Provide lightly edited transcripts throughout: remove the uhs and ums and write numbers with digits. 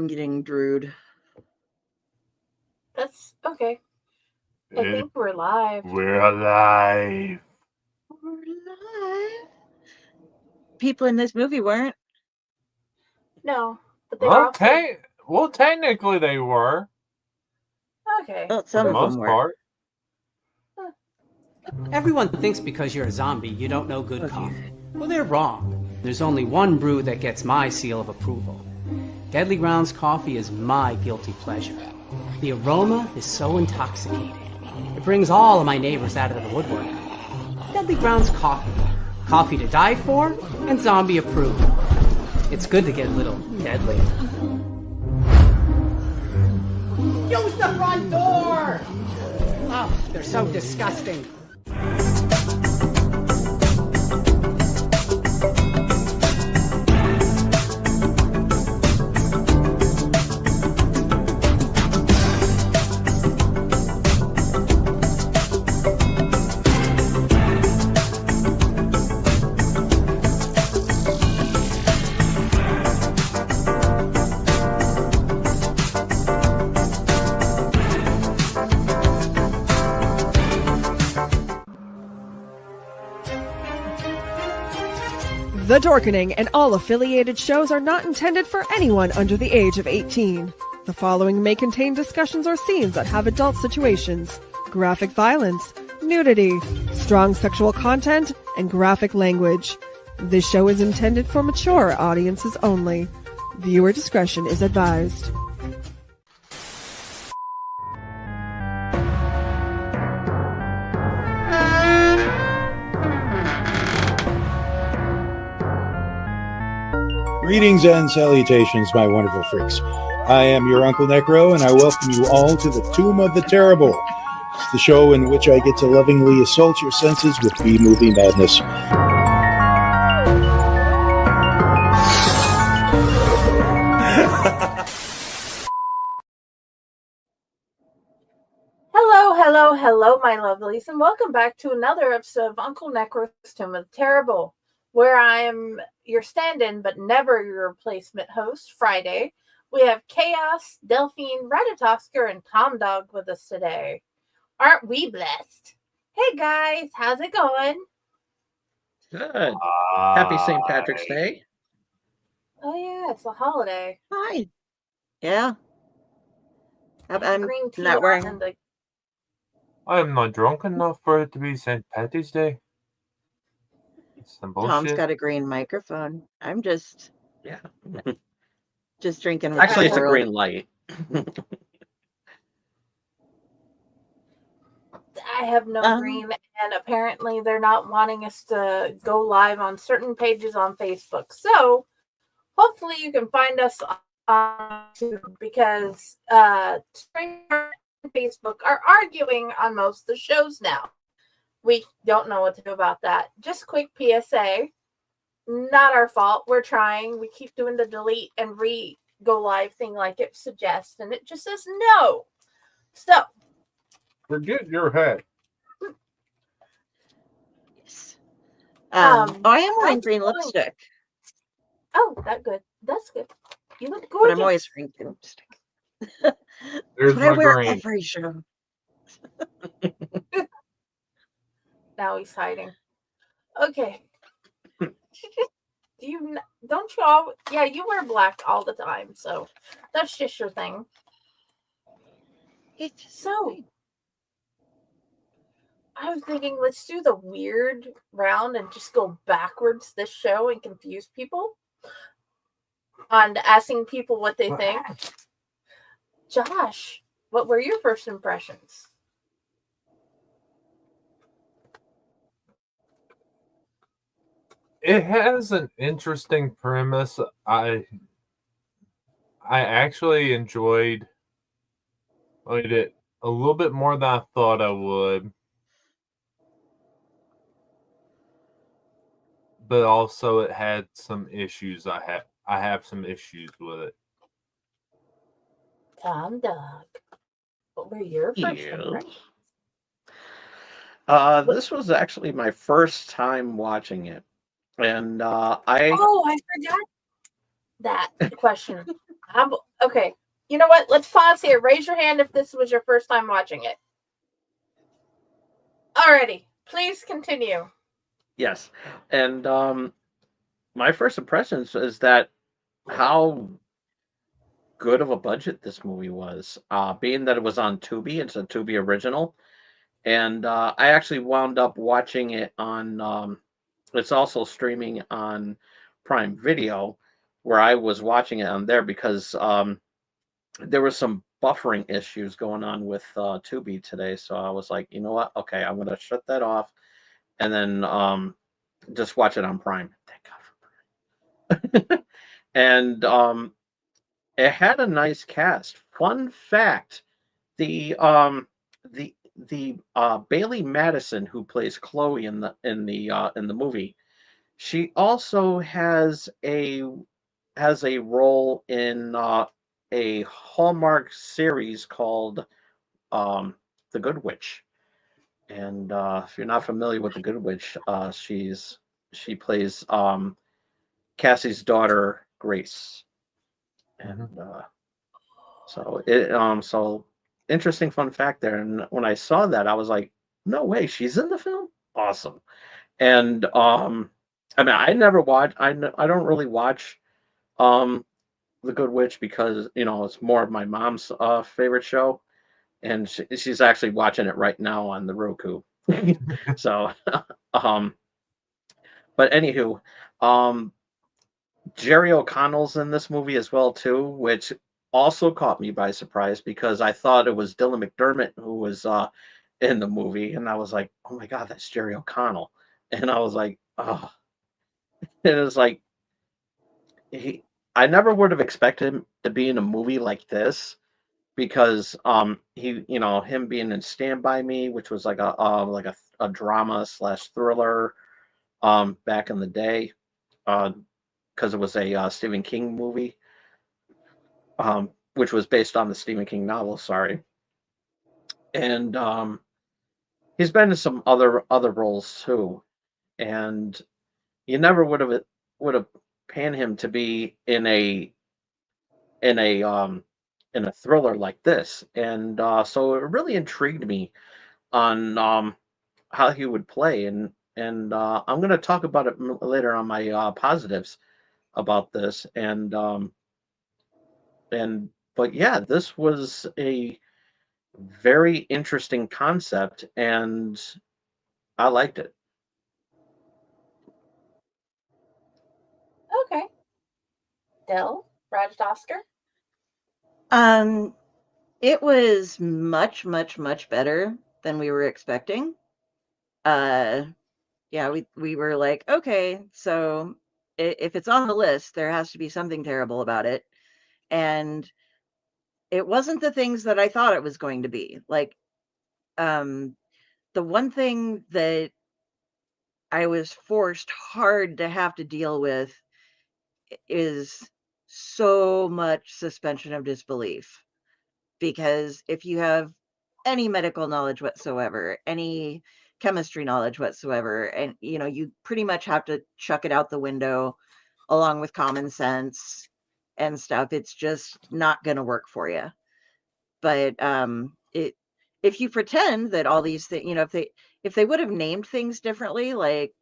I'm getting druid. That's okay. I think we're live. We're alive. We're alive. People in this movie weren't. No, but they were Well, technically they were. Okay. Well, For some the of most them were. part. Everyone thinks because you're a zombie, you don't know good coffee. Well, they're wrong. There's only one brew that gets my seal of approval. Deadly Grounds coffee is my guilty pleasure. The aroma is so intoxicating. It brings all of my neighbors out of the woodwork. Deadly Grounds coffee. Coffee to die for and zombie approved. It's good to get a little deadly. Use the front door! Oh, they're so disgusting. The Dorkening and all affiliated shows are not intended for anyone under the age of 18. The following may contain discussions or scenes that have adult situations, graphic violence, nudity, strong sexual content, and graphic language. This show is intended for mature audiences only. Viewer discretion is advised. Greetings and salutations, my wonderful freaks. I am your Uncle NecRo, and I welcome you all to the Tomb of the Terrible. It's the show in which I get to lovingly assault your senses with B-movie madness. Hello, my lovelies, and welcome back to another episode of Uncle NecRo's Tomb of the Terrible, where I am your stand-in but never your replacement host, Friday. We have Chaos, Delphine, Ratatosker, and Tom Dog with us today. Aren't we blessed? Hey guys, how's it going? Good. Happy St. Patrick's Day. Oh yeah, it's a holiday. Hi. Yeah. I'm Green tea not wearing... and the... I am not drunk enough for it to be St. Patty's Day. Some bullshit. Tom's got a green microphone. I'm just... Yeah. just drinking. Actually, it's a green light. I have no green, and apparently they're not wanting us to go live on certain pages on Facebook. So hopefully you can find us on YouTube, because Spring and Facebook are arguing on most of the shows now. We don't know what to do about that. Just quick PSA. Not our fault. We're trying. We keep doing the delete and go live thing like it suggests, and it just says no. So forget your hat. Yes. I am wearing green lipstick. Oh, that's good. That's good. You look gorgeous. But I'm always wearing green lipstick. There's but I wear green. every show. Now he's hiding. Okay. Don't you all? Yeah, you wear black all the time, so that's just your thing. So I was thinking, let's do the weird round and just go backwards this show and confuse people on asking people what they think. Josh, what were your first impressions? It has an interesting premise. I actually enjoyed it a little bit more than I thought I would. But also it had some issues. I have some issues with it. Tom Dog, what were your first impressions? This was actually my first time watching it. And I forgot that question. Okay. You know what? Let's pause here. Raise your hand if this was your first time watching it. Alrighty. Please continue. Yes. And my first impressions is that how good of a budget this movie was. Being that it was on Tubi, it's a Tubi original. And I actually wound up watching it on, it's also streaming on Prime Video, where I was watching it on there because there was some buffering issues going on with Tubi today. So I was like, you know what? Okay, I'm going to shut that off and then just watch it on Prime. Thank God for Prime. And it had a nice cast. Fun fact: the Bailey Madison, who plays Chloe in the movie, she also has a role in a Hallmark series called The Good Witch. And if you're not familiar with The Good Witch, she plays Cassie's daughter Grace. And so interesting fun fact there. And when I saw that, I was like, no way, she's in the film? Awesome. And I mean, I don't really watch The Good Witch because, it's more of my mom's favorite show, and she's actually watching it right now on the Roku. So um but anywho, um Jerry O'Connell's in this movie as well too, which also caught me by surprise because I thought it was Dylan McDermott who was in the movie, and I was like, oh my god, that's Jerry O'Connell. And I was like, oh. And it was like he I never would have expected him to be in a movie like this because him being in Stand By Me, which was like a drama slash thriller back in the day, because it was a Stephen King movie, which was based on the Stephen King novel. Sorry. And he's been in some other roles too, and you never would have panned him to be in a um in a thriller like this. And so it really intrigued me on how he would play. And I'm going to talk about it later on my positives about this. And but yeah, this was a very interesting concept, and I liked it. Okay. Del, Raj Oscar. It was much, much, much better than we were expecting. Yeah, we were like, okay, so if it's on the list, there has to be something terrible about it. And it wasn't the things that I thought it was going to be. Like, the one thing that I was forced hard to have to deal with is so much suspension of disbelief. Because if you have any medical knowledge whatsoever, any chemistry knowledge whatsoever, and you pretty much have to chuck it out the window along with common sense and stuff. It's just not going to work for you. But if you pretend that all these things, if they would have named things differently, like,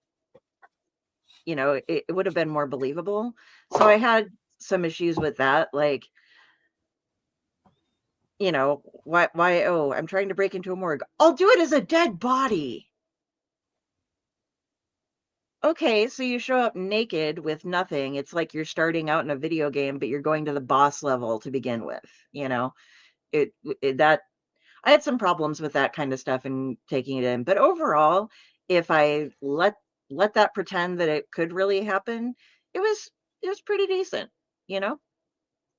it would have been more believable. So I had some issues with that, like, why, oh, I'm trying to break into a morgue. I'll do it as a dead body. Okay, so you show up naked with nothing. It's like you're starting out in a video game, but you're going to the boss level to begin with. That I had some problems with that kind of stuff and taking it in. But overall, if I let that pretend that it could really happen, it was pretty decent.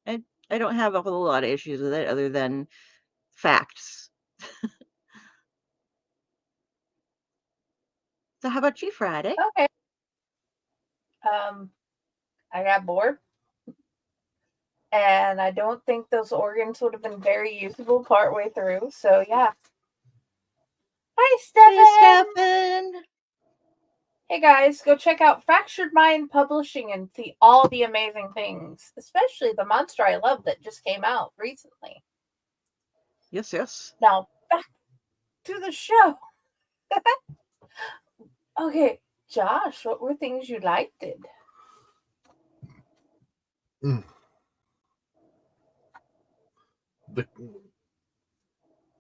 I I don't have a whole lot of issues with it other than facts. So how about you, Friday? Okay. I got bored. And I don't think those organs would have been very usable partway through. So yeah. Hi, Stefan. Hey, Stefan. Hey guys, go check out Fractured Mind Publishing and see all the amazing things, especially the Monster I Love that just came out recently. Yes, yes. Now, back to the show. Okay, Josh, what were things you liked it?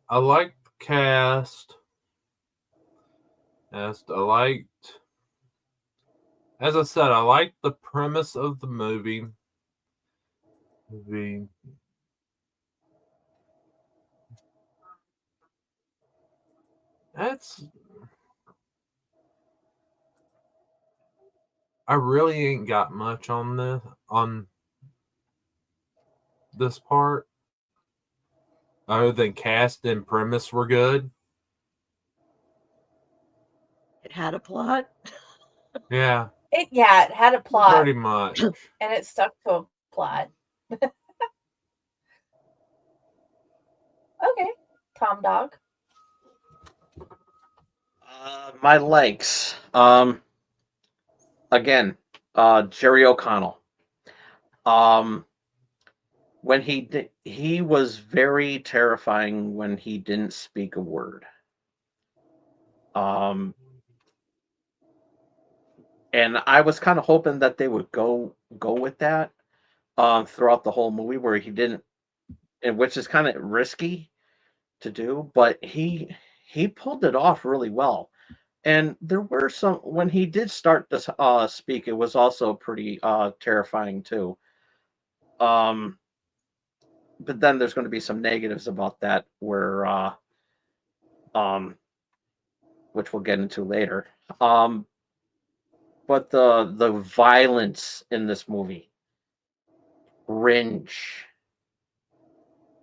I liked the cast. As I said, I liked the premise of the movie. I really ain't got much on this part, other than cast and premise were good. It had a plot. Yeah. It had a plot. Pretty much. And it stuck to a plot. Okay. Tom Dog. My likes. Again, Jerry O'Connell. When he was very terrifying when he didn't speak a word. And I was kind of hoping that they would go with that throughout the whole movie, where he didn't, and which is kind of risky to do, but he pulled it off really well. And there were some, when he did start to speak, it was also pretty terrifying too. But then there's going to be some negatives about that, where which we'll get into later. But the violence in this movie, cringe.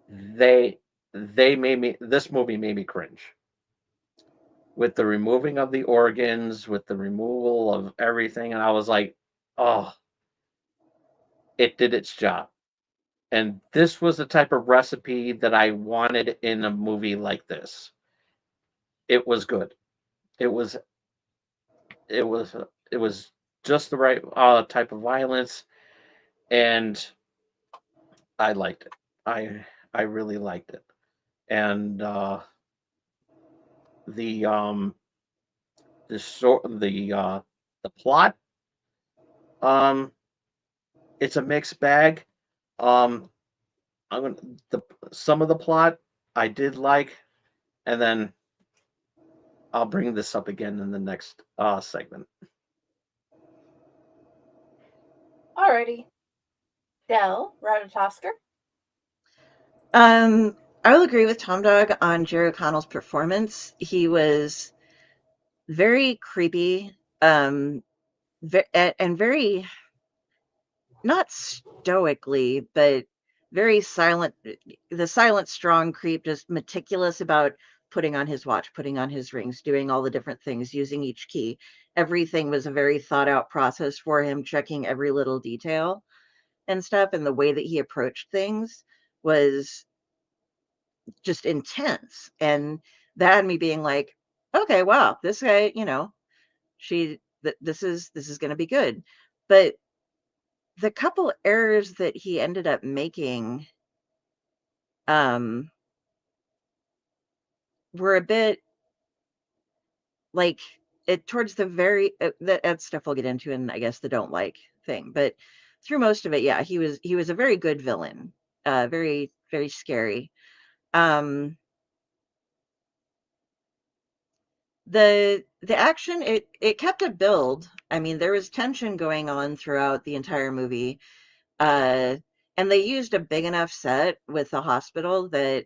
They made me. This movie made me cringe. With the removing of the organs, with the removal of everything, and I was like, oh, it did its job. And this was the type of recipe that I wanted in a movie like this. It was good. It was it was it was just the right type of violence, and I liked it. I really liked it. And the the plot, um it's a mixed bag. um I'm gonna the some of the plot I did like, and then I'll bring this up again in the next segment. Alrighty. Del Ratatosker. I will agree with Tom Dog on Jerry O'Connell's performance. He was very creepy, and very, not stoically, but very silent. The silent, strong creep, just meticulous about putting on his watch, putting on his rings, doing all the different things, using each key. Everything was a very thought out process for him, checking every little detail and stuff. And the way that he approached things was just intense. And that had me being like, okay, wow, this guy, this is going to be good. But the couple errors that he ended up making were a bit like, it towards the very that stuff we'll get into in, I guess, the don't like thing. But through most of it, yeah, he was a very good villain, very, very scary. The action, it kept a build. I mean, there was tension going on throughout the entire movie. Uh, and they used a big enough set with the hospital that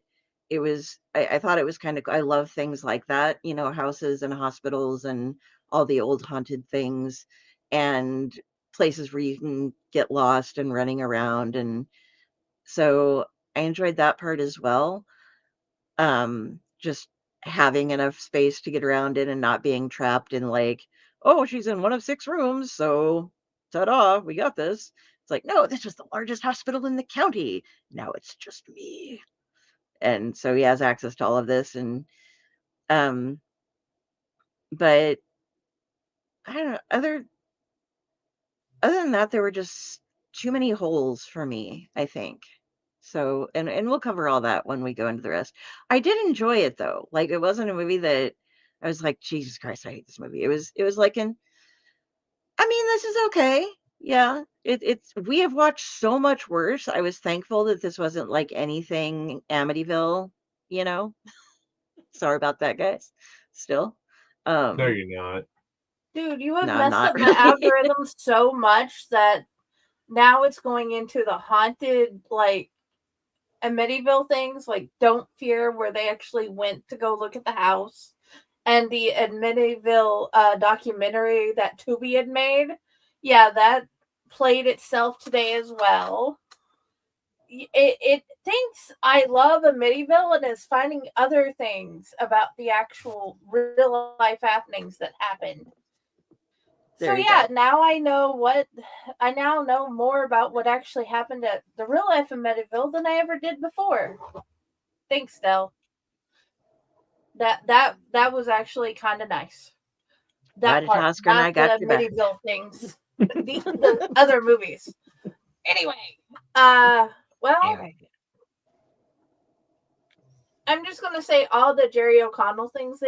I thought it was kind of, I love things like that, houses and hospitals and all the old haunted things and places where you can get lost and running around. And so I enjoyed that part as well. Just having enough space to get around in and not being trapped in, like, oh, she's in one of 6 rooms, so ta-da, we got this. It's like, no, this was the largest hospital in the county. Now it's just me. And so he has access to all of this. And but I don't know. Other than that, there were just too many holes for me, I think. So, and we'll cover all that when we go into the rest. I did enjoy it though. Like it wasn't a movie that I was like, Jesus Christ, I hate this movie. It was like I mean, this is okay. Yeah. It's we have watched so much worse. I was thankful that this wasn't like anything Amityville, you know. Sorry about that, guys. Still. No, Um, you're not. Dude, you have no, I'm messed not up my really. algorithm so much that now it's going into the haunted, like, Amityville things, like Don't Fear, where they actually went to go look at the house, and the Amityville documentary that Tubi had made. Yeah, that played itself today as well. It thinks I love Amityville and is finding other things about the actual real life happenings that happened. So There you yeah, go. now I now know more about what actually happened at the real life of Amityville than I ever did before. Thanks, Del. That was actually kind of nice. That Got a part, Tasker and not I got the your back. Amityville things, the other movies. Anyway, well, Anyway. I'm just gonna say all the Jerry O'Connell things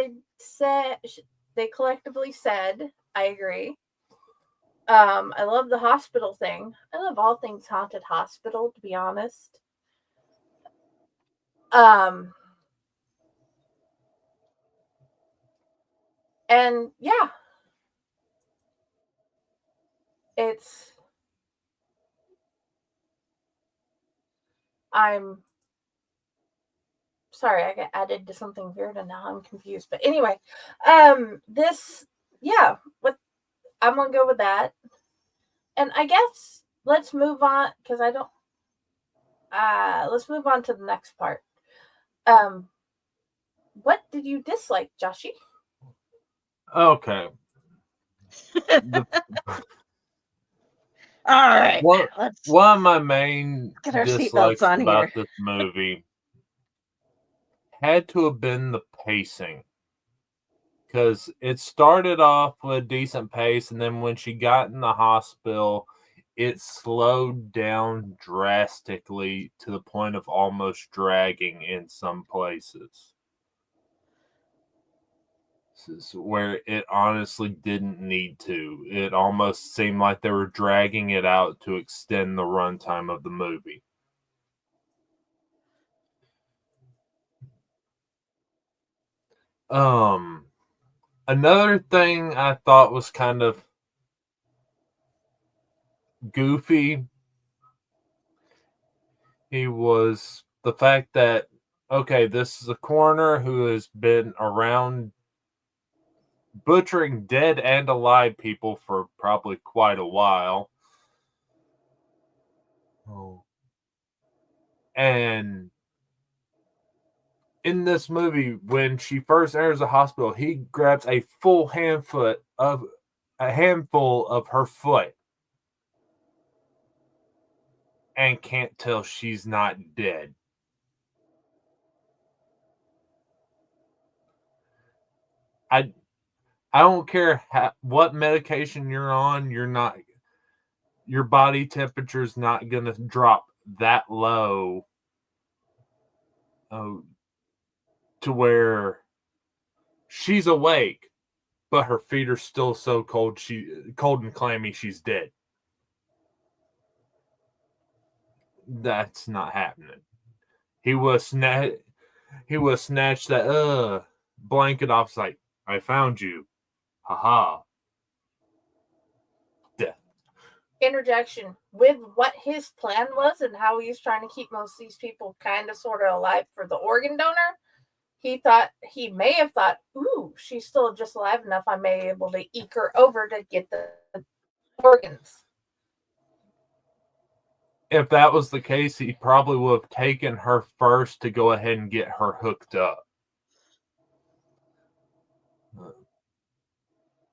they collectively said. I agree. I love the hospital thing. I love all things haunted hospital, to be honest. Um, and yeah, it's I'm sorry, I got added to something weird and now I'm confused. But anyway, this yeah, what I'm gonna go with that. And I guess let's move on because I don't let's move on to the next part. Um what did you dislike, Joshy? Okay. The, All right, let's one of my main get our seatbelts dislikes on about here. this movie had to have been the pacing. Because it started off with a decent pace, and then when she got in the hospital, it slowed down drastically to the point of almost dragging in some places. Where it honestly didn't need to. It almost seemed like they were dragging it out to extend the runtime of the movie. Another thing I thought was kind of goofy, he was the fact that, okay, this is a coroner who has been around butchering dead and alive people for probably quite a while. Oh. And in this movie, when she first enters the hospital, he grabs a handful of her foot and can't tell she's not dead. I don't care what medication you're on, your body temperature is not going to drop that low to where she's awake, but her feet are still so cold, cold and clammy, she's dead. That's not happening. He was snatched that blanket off. Like, I found you, haha. Death. Interjection with what his plan was and how he's trying to keep most of these people kind of sort of alive for the organ donor. He may have thought, ooh, she's still just alive enough. I may be able to eke her over to get the organs. If that was the case, he probably would have taken her first to go ahead and get her hooked up.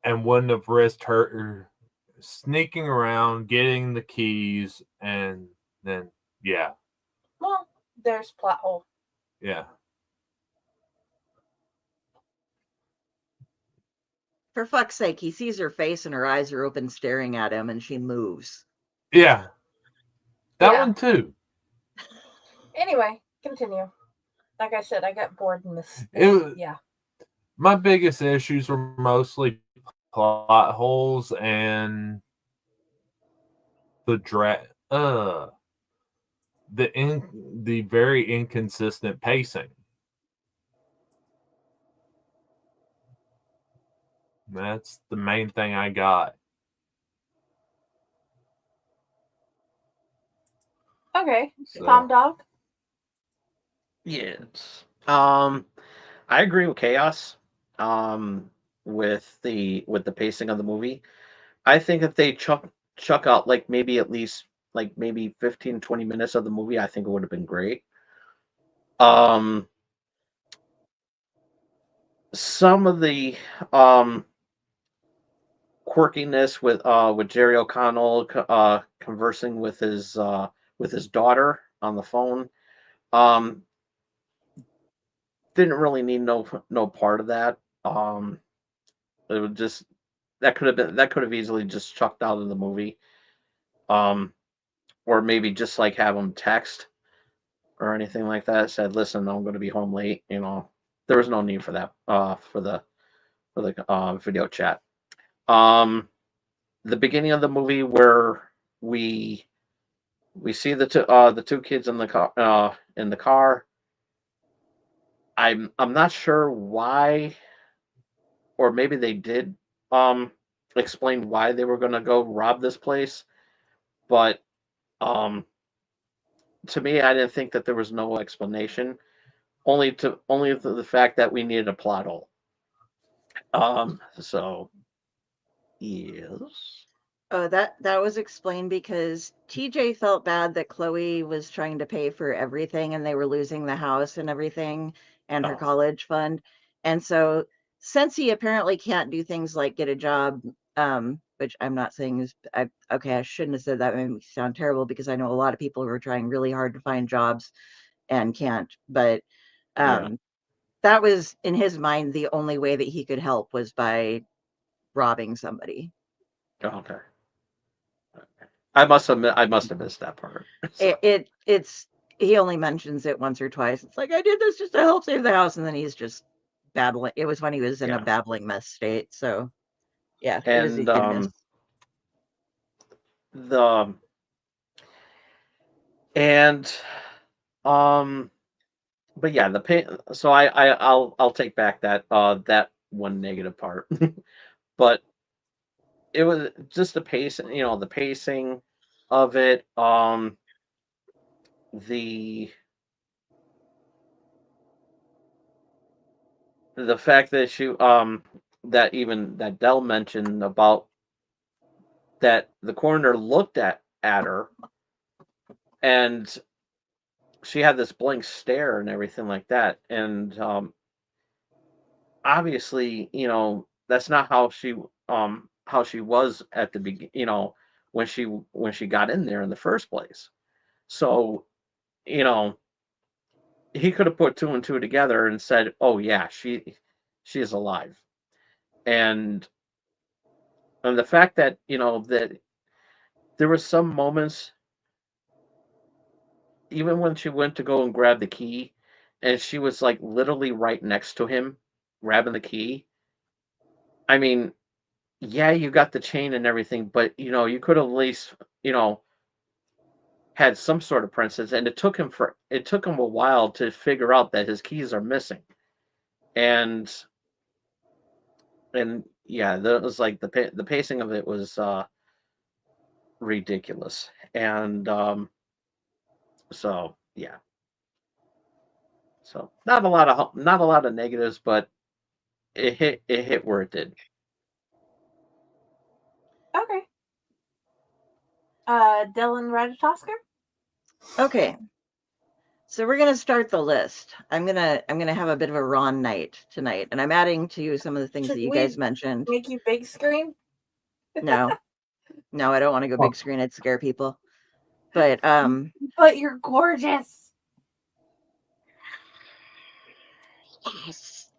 And wouldn't have risked her sneaking around, getting the keys, and then, yeah. Well, there's plot hole. Yeah. For fuck's sake, he sees her face and her eyes are open staring at him and she moves. Yeah. That Yeah. one too. Anyway, continue. Like I said, I got bored in this. Yeah. My biggest issues were mostly plot holes and the the very inconsistent pacing. That's the main thing I got. Okay. So, Tom Dog? Yes. I agree with Chaos. With the pacing of the movie. I think if they chuck out like maybe at least like maybe 15, 20 minutes of the movie, I think it would have been great. Um some of the um quirkiness with Jerry O'Connell conversing with his daughter on the phone. Um didn't really need no part of that. It would just that could have easily just chucked out of the movie. Um or maybe just like have him text or anything like that. Said, "Listen, I'm going to be home late." There was no need for that. For the video chat. Um, the beginning of the movie where we we see the two kids in the car I'm not sure why, or maybe they did um explain why they were going to go rob this place, but um to me, I didn't think that there was no explanation. Only the fact that we needed a plot hole. So yes. Oh, that was explained because TJ felt bad that Chloe was trying to pay for everything and they were losing the house and everything and her Oh, college fund. And so since he apparently can't do things like get a job, which I'm not saying is okay, I shouldn't have said that, it made me sound terrible because I know a lot of people who are trying really hard to find jobs and can't. But yeah. um that was in his mind the only way that he could help was by robbing somebody. Okay. I must have missed that part. So It's he only mentions it once or twice. It's like I did this just to help save the house, and then he's just babbling. It was when he was in a yeah. babbling mess state. So yeah, it was a And hit and miss. the and but yeah, the pay so I'll take back that one negative part. But it was just the pacing of it, the the fact that that Dell mentioned about that the coroner looked at her and she had this blank stare and everything like that, and obviously that's not how she was at the begin when she got in there in the first place. So you know he could have put two and two together and said, oh yeah, she is alive. And and the fact that that there were some moments, even when she went to go and grab the key, and she was like literally right next to him, grabbing the key. I mean, yeah, you got the chain and everything, but you could have at least had some sort of princess. And it took him a while to figure out that his keys are missing. And and yeah, that was like the pacing of it was ridiculous. And so yeah, so not a lot of negatives, but it hit where it did. Okay. Dylan Radatosker? Okay, so we're gonna start the list. I'm gonna have a bit of a Ron night tonight, and I'm adding to some of the things Should that you we guys mentioned. make you big screen? No, no, I don't want to go big screen. It'd scare people. But But you're gorgeous. yes.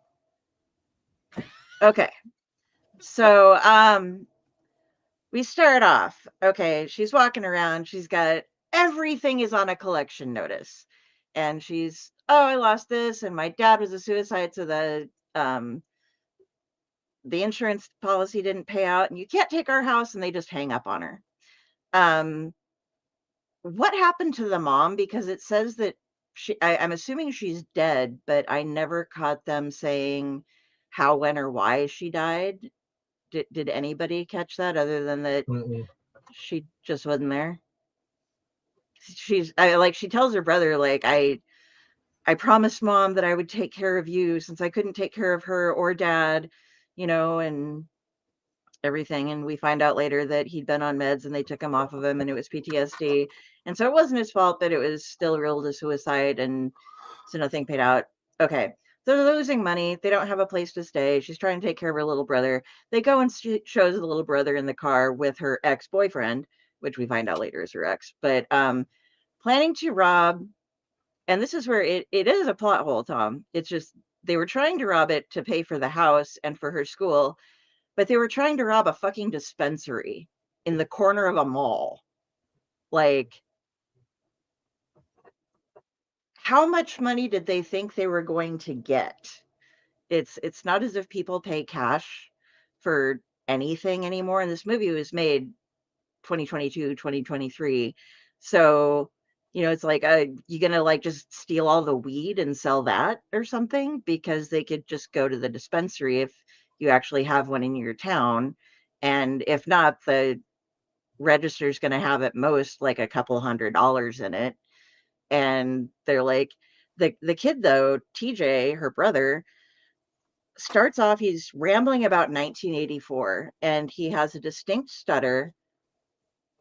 Okay. So, we start off, okay, she's walking around, she's got everything is on a collection notice. And she's, oh, I lost this, and my dad was a suicide, so the insurance policy didn't pay out, and you can't take our house, and they just hang up on her. What happened to the mom? Because it says that I'm assuming she's dead, but I never caught them saying how, when, or why she died. Did anybody catch that other than that she just wasn't there? She tells her brother, like, I promised mom that I would take care of you since I couldn't take care of her or dad, and everything. And we find out later that he'd been on meds and they took him off of him and it was PTSD. And so it wasn't his fault, but it was still ruled a suicide. And so nothing paid out. Okay. So they're losing money. They don't have a place to stay. She's trying to take care of her little brother. They go and shows the little brother in the car with her ex-boyfriend, which we find out later is her ex, but planning to rob. And this is where it is a plot hole, Tom. It's just they were trying to rob it to pay for the house and for her school, but they were trying to rob a fucking dispensary in the corner of a mall. Like, how much money did they think they were going to get? It's not as if people pay cash for anything anymore. And this movie was made 2022, 2023. So, it's like, you gonna like just steal all the weed and sell that or something? Because they could just go to the dispensary if you actually have one in your town. And if not, the register's going to have at most like a couple $100 in it. And they're like, the kid though, TJ, her brother, starts off, he's rambling about 1984 and he has a distinct stutter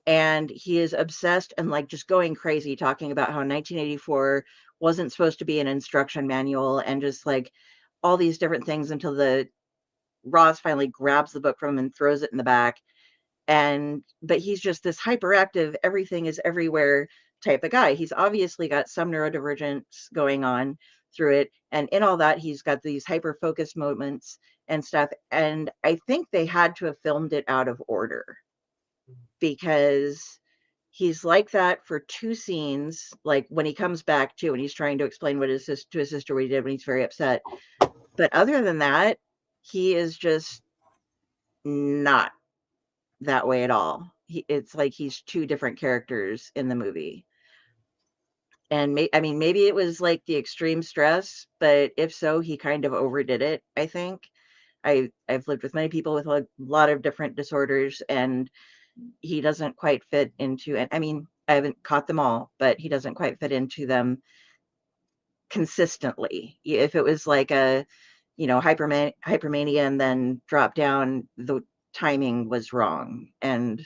and he is obsessed and like just going crazy talking about how 1984 wasn't supposed to be an instruction manual and just like all these different things until the Roz finally grabs the book from him and throws it in the back. But he's just this hyperactive, everything is everywhere type of guy. He's obviously got some neurodivergence going on through it. And in all that, he's got these hyper focused moments and stuff. And I think they had to have filmed it out of order because he's like that for two scenes, like when he comes back to and he's trying to explain to his sister what he did when he's very upset. But other than that, he is just not that way at all. It's like he's two different characters in the movie. And maybe it was like the extreme stress, but if so, he kind of overdid it, I think. I've lived with many people with a lot of different disorders, and he doesn't quite fit into it. I haven't caught them all, but he doesn't quite fit into them consistently. If it was like a, hypermania and then drop down, the timing was wrong and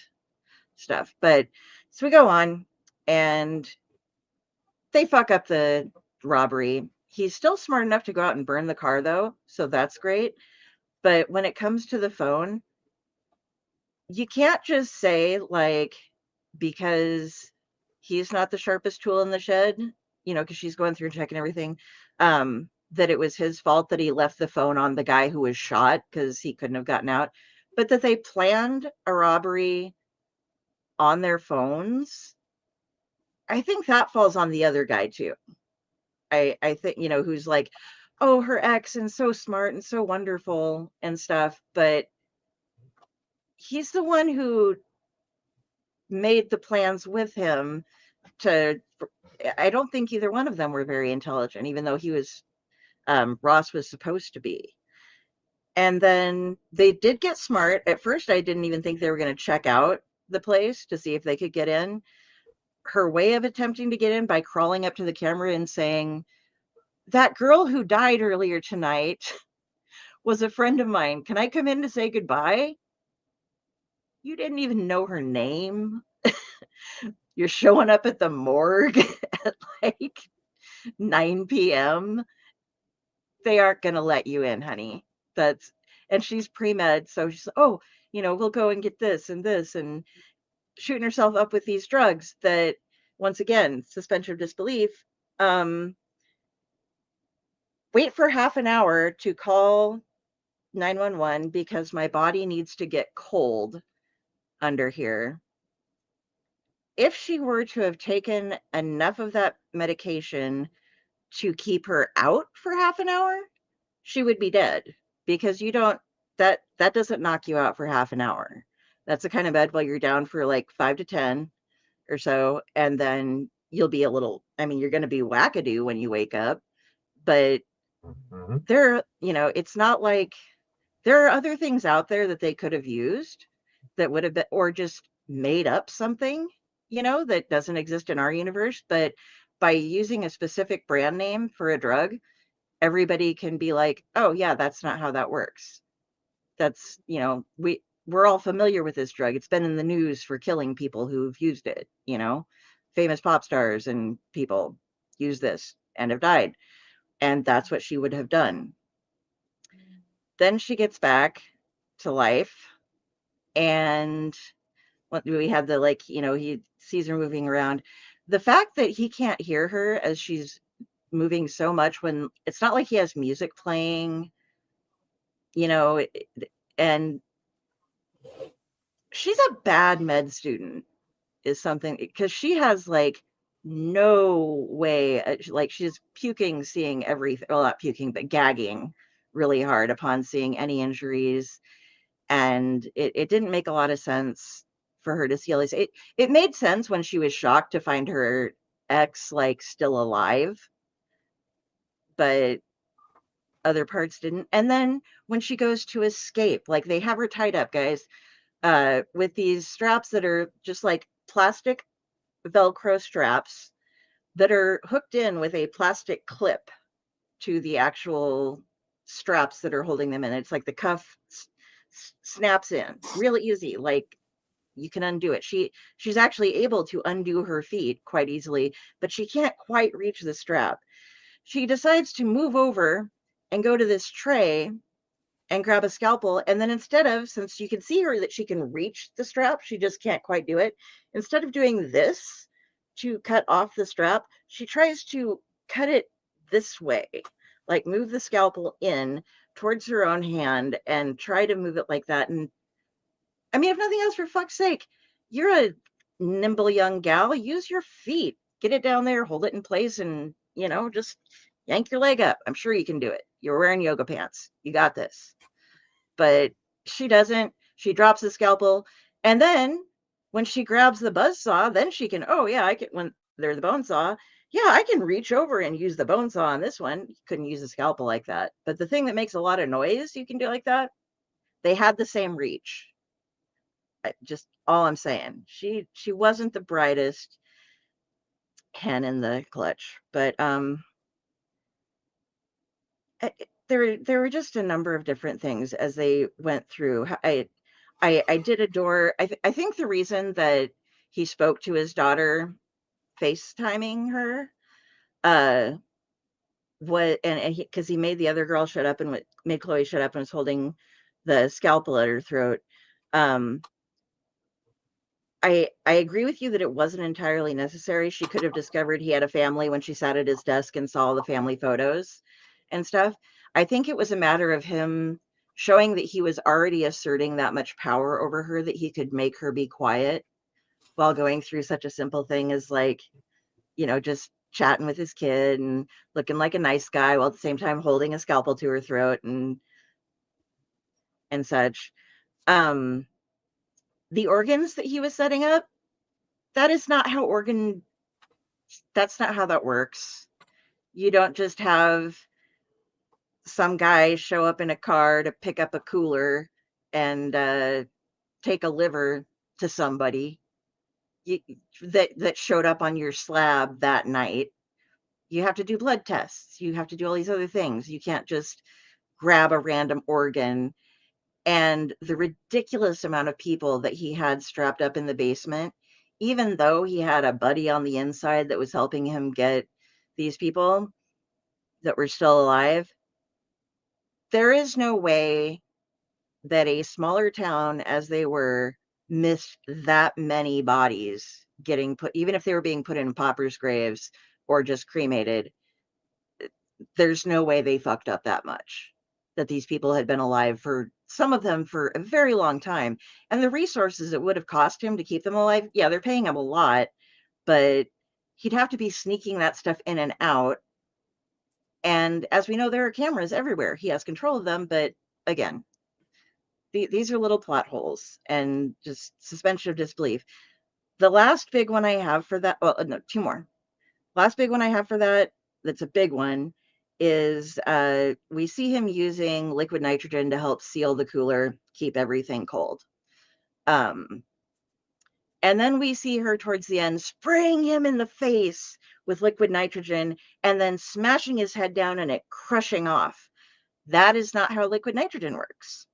stuff. But so we go on and they fuck up the robbery. He's still smart enough to go out and burn the car though, so that's great. But when it comes to the phone, you can't just say like, because he's not the sharpest tool in the shed, because she's going through and checking everything, that it was his fault that he left the phone on the guy who was shot because he couldn't have gotten out, but that they planned a robbery on their phones. I think that falls on the other guy too. I think, who's like, oh, her ex and so smart and so wonderful and stuff, but he's the one who made the plans with him I don't think either one of them were very intelligent, even though Ross was supposed to be. And then they did get smart. At first, I didn't even think they were going to check out the place to see if they could get in. Her way of attempting to get in by crawling up to the camera and saying, that girl who died earlier tonight was a friend of mine. Can I come in to say goodbye? You didn't even know her name. You're showing up at the morgue at like 9 p.m. They aren't going to let you in, honey. And she's pre-med. So she's, oh, we'll go and get this and shooting herself up with these drugs that, once again, suspension of disbelief. Wait for half an hour to call 911 because my body needs to get cold under here. If she were to have taken enough of that medication to keep her out for half an hour, she would be dead, because you don't that doesn't knock you out for half an hour. That's the kind of bed while you're down for like 5 to 10 or so, and then you'll be a little, I mean, you're going to be wackadoo when you wake up, but it's not like there are other things out there that they could have used that would have been, or just made up something, that doesn't exist in our universe. But by using a specific brand name for a drug, everybody can be like, oh yeah, that's not how that works. That's, we're all familiar with this drug. It's been in the news for killing people who've used it, famous pop stars and people use this and have died. And that's what she would have done. Then she gets back to life, and what we have the, like, he sees her moving around. The fact that he can't hear her as she's moving so much, when it's not like he has music playing, and she's a bad med student is something, because she has like no way, like she's puking, seeing everything, well, not puking, but gagging really hard upon seeing any injuries. And it didn't make a lot of sense for her to see all this. It made sense when she was shocked to find her ex like still alive, but other parts didn't. And then when she goes to escape, like, they have her tied up, guys, with these straps that are just like plastic Velcro straps that are hooked in with a plastic clip to the actual straps that are holding them in. It's like the cuff snaps in really easy, like you can undo it. She's actually able to undo her feet quite easily, but she can't quite reach the strap. She decides to move over and go to this tray and grab a scalpel, and then instead of, since you can see her that she can reach the strap, she just can't quite do it. Instead of doing this to cut off the strap, she tries to cut it this way, like move the scalpel in towards her own hand and try to move it like that. And I mean, if nothing else, for fuck's sake, you're a nimble young gal, use your feet, get it down there, hold it in place, and just yank your leg up. I'm sure you can do it. You're wearing yoga pants, you got this. But she doesn't. She drops the scalpel, and then when she grabs the buzz saw, then she can, oh yeah, I can, when they're the bone saw, yeah, I can reach over and use the bone saw on this one. You couldn't use a scalpel like that. But the thing that makes a lot of noise, you can do like that. They had the same reach. Just all I'm saying. She wasn't the brightest hen in the clutch, but there were just a number of different things as they went through. I did adore. I think the reason that he spoke to his daughter, FaceTiming her, what and because he made the other girl shut up and made Chloe shut up and was holding the scalpel at her throat. I agree with you that it wasn't entirely necessary. She could have discovered he had a family when she sat at his desk and saw the family photos and stuff. I think it was a matter of him showing that he was already asserting that much power over her, that he could make her be quiet while going through such a simple thing as, like, just chatting with his kid and looking like a nice guy while at the same time holding a scalpel to her throat and such. The organs that he was setting up, that's not how that works. You don't just have some guy show up in a car to pick up a cooler and take a liver to somebody that showed up on your slab that night. You have to do blood tests. You have to do all these other things. You can't just grab a random organ. And the ridiculous amount of people that he had strapped up in the basement, even though he had a buddy on the inside that was helping him get these people that were still alive, there is no way that a smaller town as they were missed that many bodies getting put, even if they were being put in paupers' graves or just cremated. There's no way they fucked up that much. that these people had been alive for, some of them for a very long time. And the resources it would have cost him to keep them alive, yeah, they're paying him a lot, but he'd have to be sneaking that stuff in and out. And as we know, there are cameras everywhere. He has control of them, but again, these are little plot holes and just suspension of disbelief. The last big one I have for that, well, no, two more. Last big one I have for that, that's a big one, is we see him using liquid nitrogen to help seal the cooler, keep everything cold. And then we see her towards the end spraying him in the face with liquid nitrogen and then smashing his head down and it crushing off. That is not how liquid nitrogen works.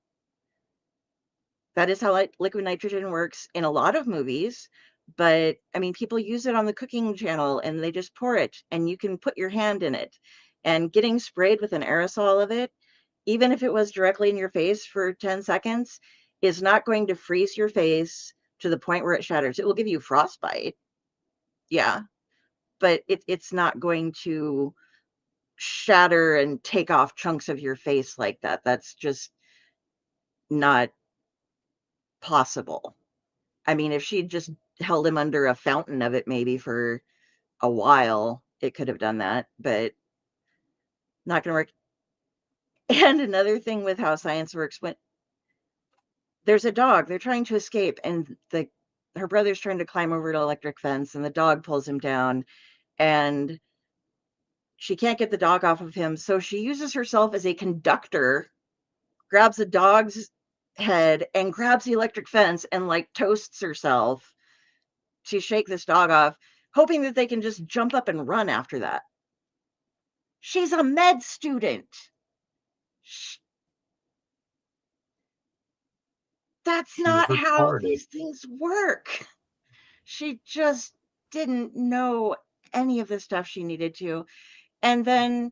That is how liquid nitrogen works in a lot of movies. But I mean, people use it on the cooking channel and they just pour it and you can put your hand in it. And getting sprayed with an aerosol of it, even if it was directly in your face for 10 seconds, is not going to freeze your face to the point where it shatters. It will give you frostbite. Yeah. But it's not going to shatter and take off chunks of your face like that. That's just not possible. I mean, if she'd just held him under a fountain of it maybe for a while, it could have done that, but not going to work. And another thing with how science works, when there's a dog, they're trying to escape, and her brother's trying to climb over an electric fence, and the dog pulls him down, and she can't get the dog off of him, so she uses herself as a conductor, grabs the dog's head, and grabs the electric fence, and like toasts herself to shake this dog off, hoping that they can just jump up and run after that. She's a med student. That's not how these things work. She just didn't know any of the stuff she needed to. And then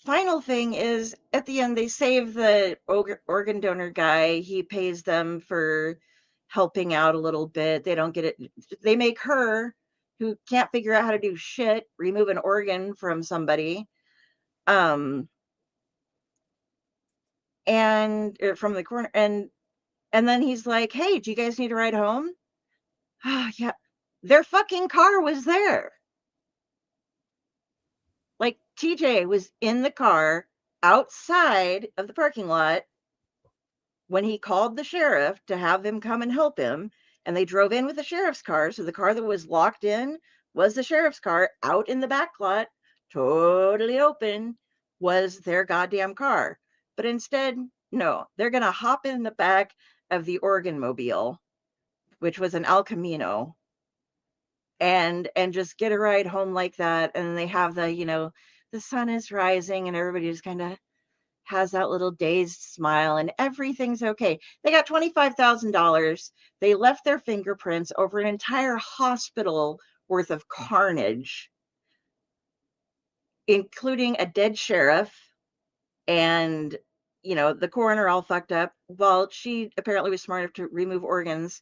final thing is, at the end, they save the organ donor guy. He pays them for helping out a little bit. They don't get it. They make her, who can't figure out how to do shit, remove an organ from somebody. And from the corner. And then he's like, hey, do you guys need a ride home? Yeah. Their fucking car was there. Like, TJ was in the car outside of the parking lot when he called the sheriff to have him come and help him. And they drove in with the sheriff's car. So the car that was locked in was the sheriff's car. Out in the back lot, totally open, was their goddamn car. But instead, no, they're going to hop in the back of the organ mobile, which was an El Camino, and just get a ride home like that. And they have the, the sun is rising and everybody just kind of has that little dazed smile and everything's okay. They got $25,000. They left their fingerprints over an entire hospital worth of carnage, including a dead sheriff and, the coroner all fucked up. Well, she apparently was smart enough to remove organs.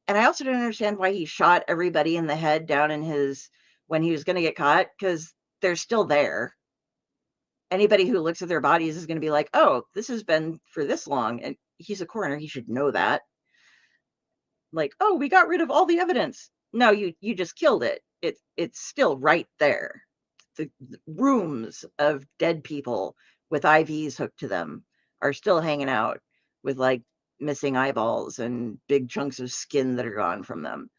And I also don't understand why he shot everybody in the head down in when he was going to get caught, because they're still there. Anybody who looks at their bodies is going to be like, oh, this has been for this long. And he's a coroner. He should know that. Like, oh, we got rid of all the evidence. No, you just killed it. It's still right there. The rooms of dead people with IVs hooked to them are still hanging out with like missing eyeballs and big chunks of skin that are gone from them.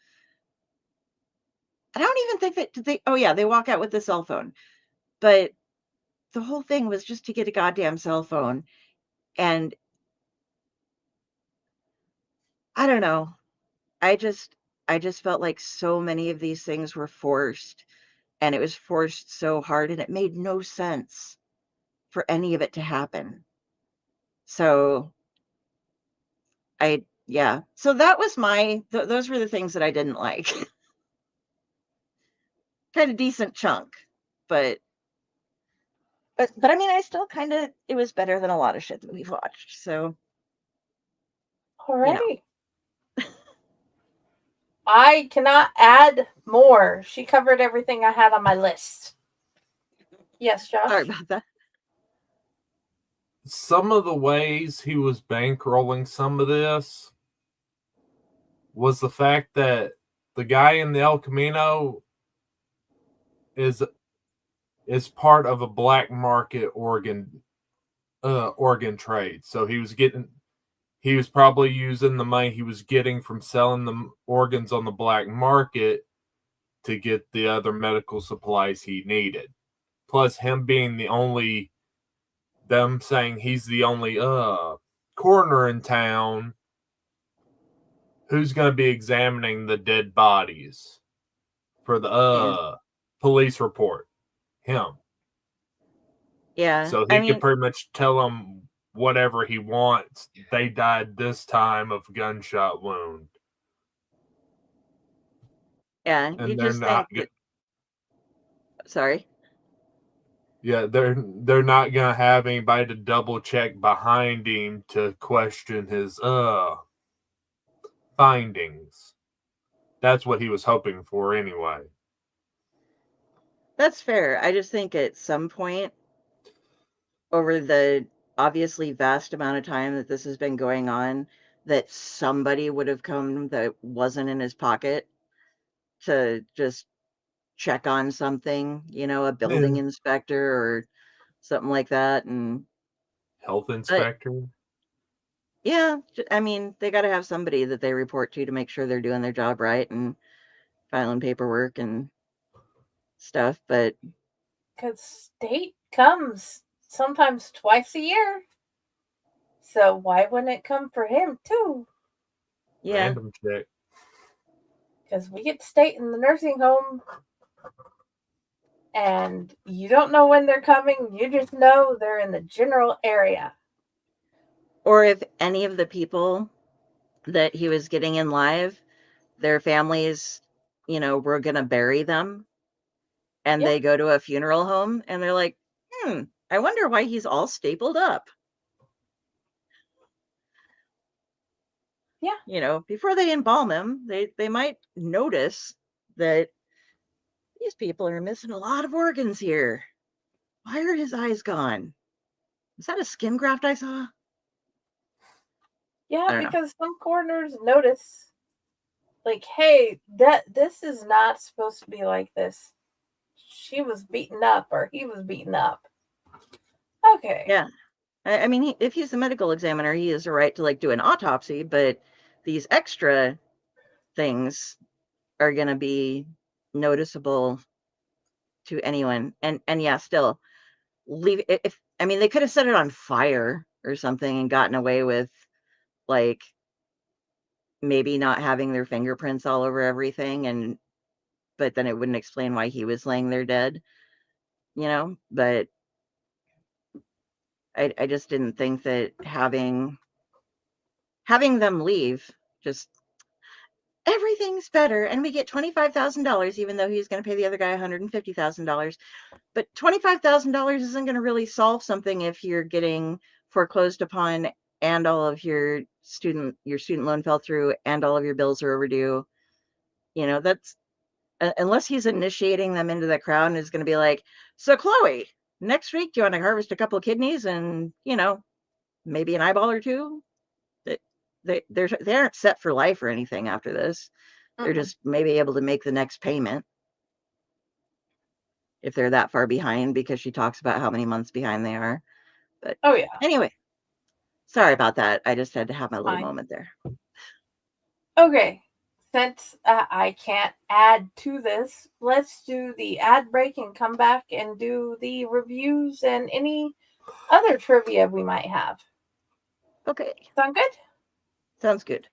I don't even think they walk out with the cell phone, but the whole thing was just to get a goddamn cell phone. And I don't know. I just felt like so many of these things were forced, and it was forced so hard, and it made no sense for any of it to happen. So so that was those were the things that I didn't like. Kind of decent chunk, but I mean, I still it was better than a lot of shit that we've watched. So, all right. I cannot add more. She covered everything I had on my list. Yes, Josh? Sorry about that. some of the ways he was bankrolling some of this was the fact that the guy in the El Camino is part of a black market organ trade. So he was probably using the money he was getting from selling the organs on the black market to get the other medical supplies he needed. Plus him being them saying he's the only coroner in town who's going to be examining the dead bodies for the police report. Him. Yeah. So he could pretty much tell them whatever he wants. They died this time of gunshot wound. Yeah, And you they're just not think sorry. Yeah, they're not gonna have anybody to double check behind him to question his findings. That's what he was hoping for anyway. That's fair. I just think at some point over the obviously vast amount of time that this has been going on, that somebody would have come that wasn't in his pocket to just check on something, a building inspector or something like that. And health inspector. Yeah, I mean, they got to have somebody that they report to make sure they're doing their job right and filing paperwork and stuff. But because state comes sometimes twice a year, so why wouldn't it come for him too? Yeah, random check. Because we get state in the nursing home, and you don't know when they're coming. You just know they're in the general area. Or if any of the people that he was getting in live, their families, were going to bury them, and they go to a funeral home and they're like, I wonder why he's all stapled up. Yeah. Before they embalm him, they might notice that these people are missing a lot of organs here. Why are his eyes gone? Is that a skin graft I saw? Yeah, because some coroners notice, like, hey, this is not supposed to be like this. She was beaten up, or he was beaten up. Okay. Yeah. I mean, if he's the medical examiner, he has a right to do an autopsy, but these extra things are going to be noticeable to anyone. And yeah, still leave if they could have set it on fire or something and gotten away with maybe not having their fingerprints all over everything, but then it wouldn't explain why he was laying there dead, but I just didn't think that having them leave, just everything's better and we get $25,000, even though he's going to pay the other guy $150,000. But $25,000 isn't going to really solve something if you're getting foreclosed upon and all of your student loan fell through and all of your bills are overdue. That's unless he's initiating them into the crowd and is going to be like, so Chloe, next week, do you want to harvest a couple of kidneys and, maybe an eyeball or two? They aren't set for life or anything after this. They're just maybe able to make the next payment if they're that far behind, because she talks about how many months behind they are. But anyway, sorry about that. I just had to have my little moment there. Okay. Since I can't add to this, let's do the ad break and come back and do the reviews and any other trivia we might have. Okay. Sound good? Sounds good.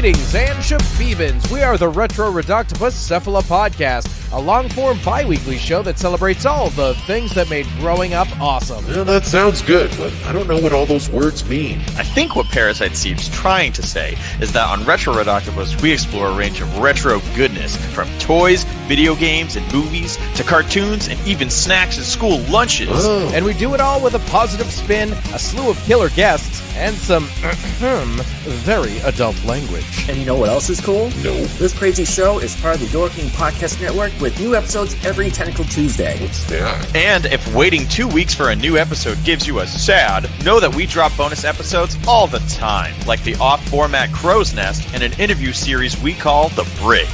Greetings and shabibans. We are the Retro Reductopus Cephala Podcast, a long-form bi-weekly show that celebrates all the things that made growing up awesome. Yeah, that sounds good, but I don't know what all those words mean. I think what Parasite Steve's trying to say is that on Retro Reductopus, we explore a range of retro goodness, from toys, video games, and movies, to cartoons, and even snacks and school lunches. Oh. And we do it all with a positive spin, a slew of killer guests, and some very adult language. And you know what else is cool? No. This crazy show is part of the Door King Podcast Network with new episodes every Tentacle Tuesday. What's that? And if waiting 2 weeks for a new episode gives you a sad, know that we drop bonus episodes all the time, like the off-format Crow's Nest and an interview series we call The Brig.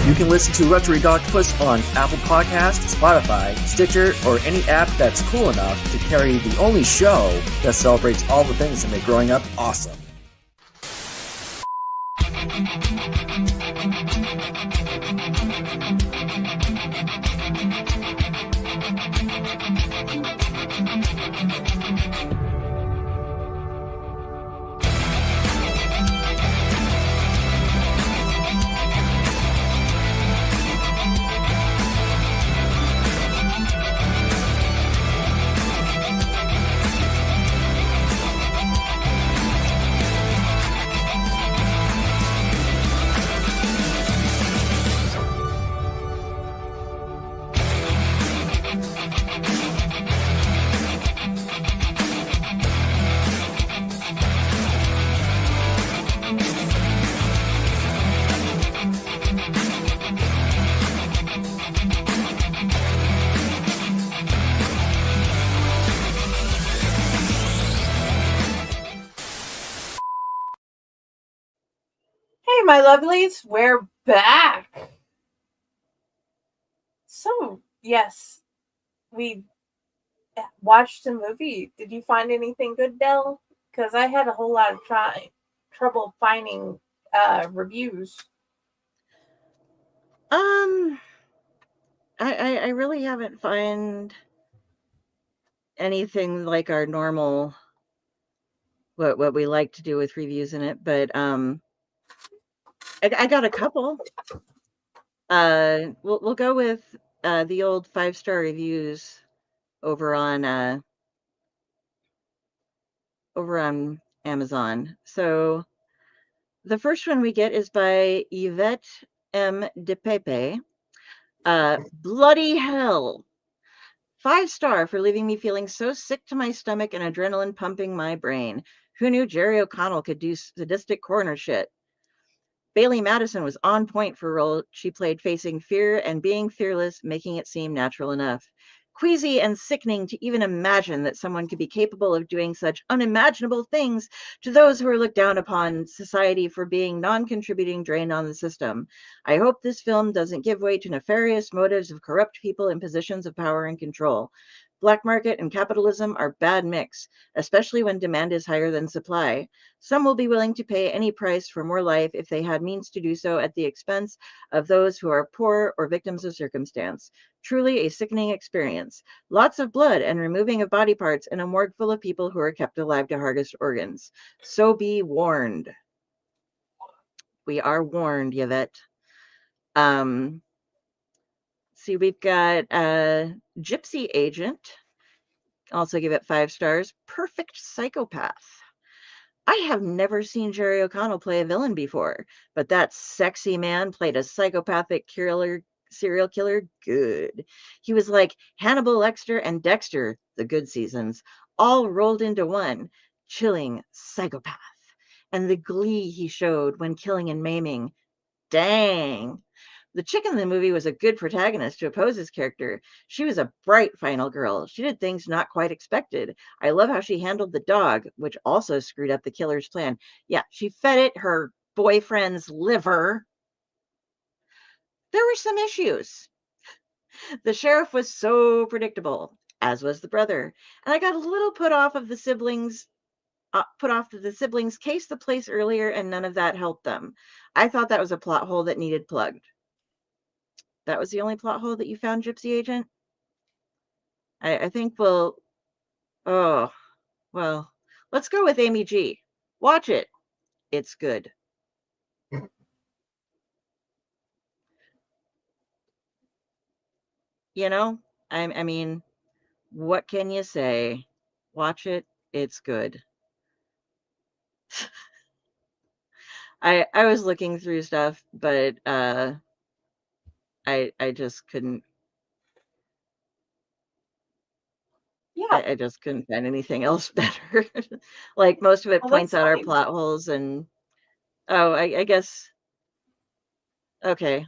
You can listen to Retro Reductopus on Apple Podcasts, Spotify, Stitcher, or any app that's cool enough to carry the only show that celebrates all the things that make growing up awesome. Hey, my lovelies, we're back. So, yes, we watched a movie. Did you find anything good, Del? Because I had a whole lot of trouble finding reviews. I really haven't found anything like our normal what we like to do with reviews in it, but I got a couple. We'll go with the old 5-star reviews over on Amazon. So the first one we get is by Yvette M. De Pepe. Bloody hell. 5-star for leaving me feeling so sick to my stomach and adrenaline pumping my brain. Who knew Jerry O'Connell could do sadistic coroner shit? Bailey Madison was on point for a role she played, facing fear and being fearless, making it seem natural enough. Queasy and sickening to even imagine that someone could be capable of doing such unimaginable things to those who are looked down upon society for being non-contributing drain on the system. I hope this film doesn't give way to nefarious motives of corrupt people in positions of power and control. Black market and capitalism are bad mix, especially when demand is higher than supply. Some will be willing to pay any price for more life if they had means to do so at the expense of those who are poor or victims of circumstance. Truly a sickening experience. Lots of blood and removing of body parts in a morgue full of people who are kept alive to harvest organs. So be warned. We are warned, Yvette. See, we've got Gypsy Agent. Also give it 5 stars. Perfect psychopath. I have never seen Jerry O'Connell play a villain before, but that sexy man played a psychopathic serial killer good. He was like Hannibal Lecter and Dexter, the good seasons, all rolled into one. Chilling psychopath. And the glee he showed when killing and maiming. Dang. The chick in the movie was a good protagonist to oppose his character. She was a bright final girl. She did things not quite expected. I love how she handled the dog, which also screwed up the killer's plan. Yeah, she fed it her boyfriend's liver. There were some issues. The sheriff was so predictable, as was the brother. And I got a little put off the siblings' case the place earlier, and none of that helped them. I thought that was a plot hole that needed plugged. That was the only plot hole that you found, Gypsy Agent? I think let's go with Amy G. Watch it. It's good. you know, I mean, what can you say? Watch it. It's good. I was looking through stuff, but I just couldn't Yeah. I just couldn't find anything else better. Like most of it Well, points that's out our fine. plot holes and oh, I guess okay,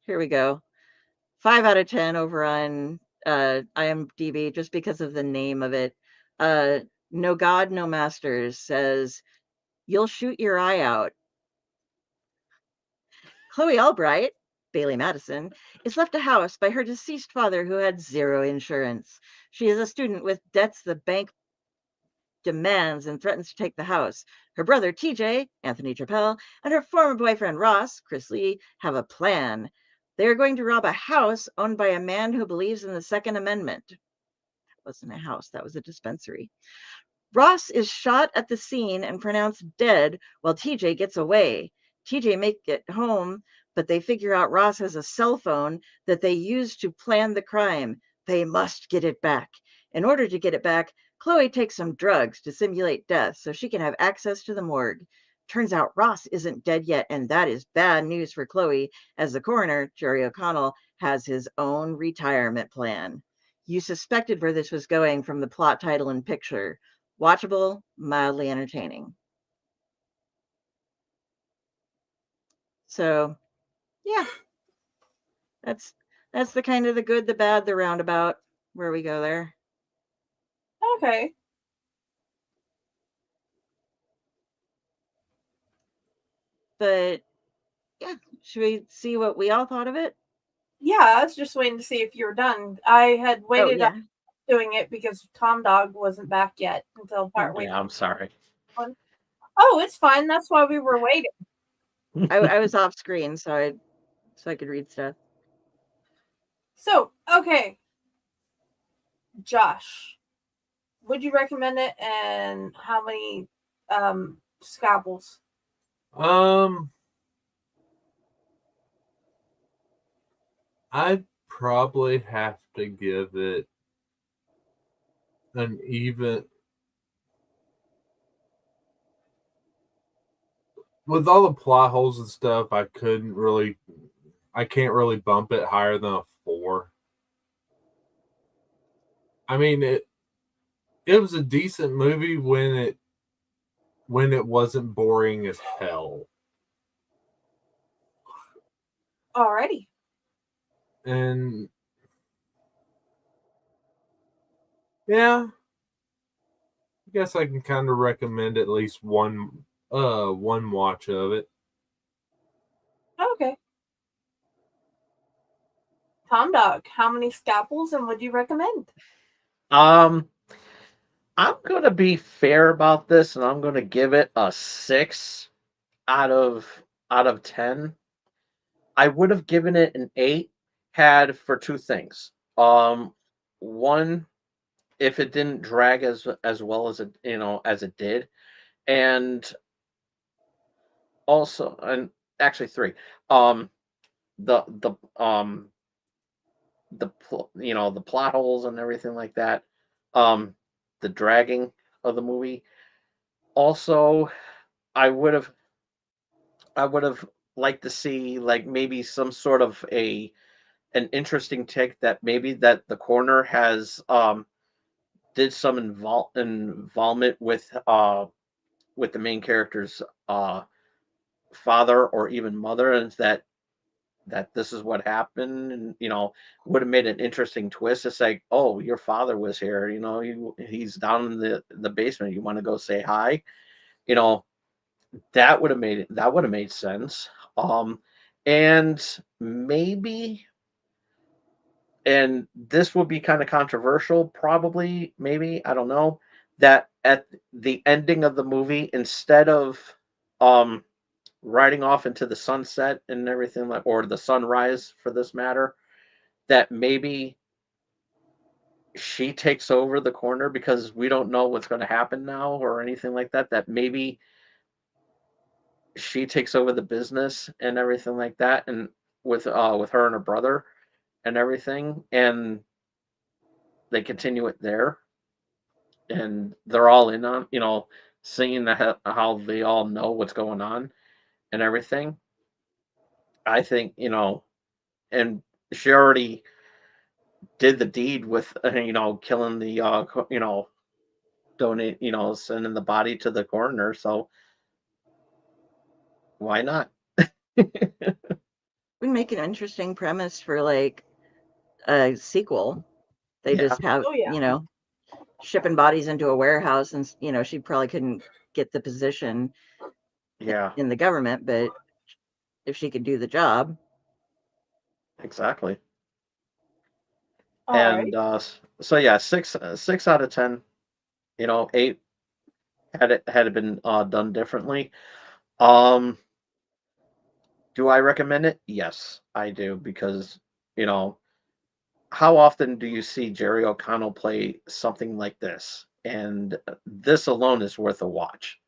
here we go. 5 out of 10 over on IMDb just because of the name of it. Uh No God, No Masters says, "You'll shoot your eye out." Chloe Albright, Bailey Madison, is left a house by her deceased father who had zero insurance. She is a student with debts the bank demands and threatens to take the house. Her brother TJ, Anthony Chappelle, and her former boyfriend Ross, Chris Lee, have a plan. They are going to rob a house owned by a man who believes in the Second Amendment. That wasn't a house, that was a dispensary. Ross is shot at the scene and pronounced dead while TJ gets away. TJ make it home, but they figure out Ross has a cell phone that they used to plan the crime. They must get it back. In order to get it back, Chloe takes some drugs to simulate death so she can have access to the morgue. Turns out Ross isn't dead yet, and that is bad news for Chloe, as the coroner, Jerry O'Connell, has his own retirement plan. You suspected where this was going from the plot, title, and picture. Watchable, mildly entertaining. So, yeah, that's the kind of the good, the bad, the roundabout where we go there. Okay. But yeah, should we see what we all thought of it? Yeah, I was just waiting to see if you were done. I had Oh waited yeah. on doing it because Tom Dog wasn't back yet until partway. Yeah, I'm sorry. Oh, it's fine. That's why we were waiting. I was off screen, so I could read stuff. So, okay. Josh, would you recommend it, and how many scalpels? I'd probably have to give it an even. With all the plot holes and stuff, I can't really bump it higher than a 4. I mean, it was a decent movie when it wasn't boring as hell. Alrighty. And yeah, I guess I can kind of recommend at least one watch of it. Okay. Tom Dog, how many scalpels, and would you recommend? I'm gonna be fair about this, and I'm gonna give it a 6 out of 10. I would have given it an 8 had for two things. One, if it didn't drag as well as it did, and also, and actually three. Um, the the plot holes and everything like that. Um, the dragging of the movie. Also, I would have I would have liked to see like maybe some sort of an interesting take that maybe that the coroner has did some involvement with the main character's father or even mother, and that this is what happened, and would have made an interesting twist. It's like, oh, your father was here, he's down in the basement, you want to go say hi, you know that would have made sense. And maybe, and this would be kind of controversial, probably, maybe, I don't know, that at the ending of the movie, instead of um riding off into the sunset and everything, like, or the sunrise for this matter, that maybe she takes over the corner, because we don't know what's going to happen now or anything like that, that maybe she takes over the business and everything like that, and with her and her brother, and everything, and they continue it there, and they're all in on, seeing how they all know what's going on and everything. I think, and she already did the deed with, killing the, donate, sending the body to the coroner. So why not? We make an interesting premise for like a sequel. They Yeah. just have, Oh, yeah. Shipping bodies into a warehouse, and she probably couldn't get the position Yeah, in the government, but if she could do the job. exactly. All right. And so yeah, 6 out of 10. 8 had it been done differently. Um, do I recommend it? Yes, I do, because you know how often do you see Jerry O'Connell play something like this? And this alone is worth a watch.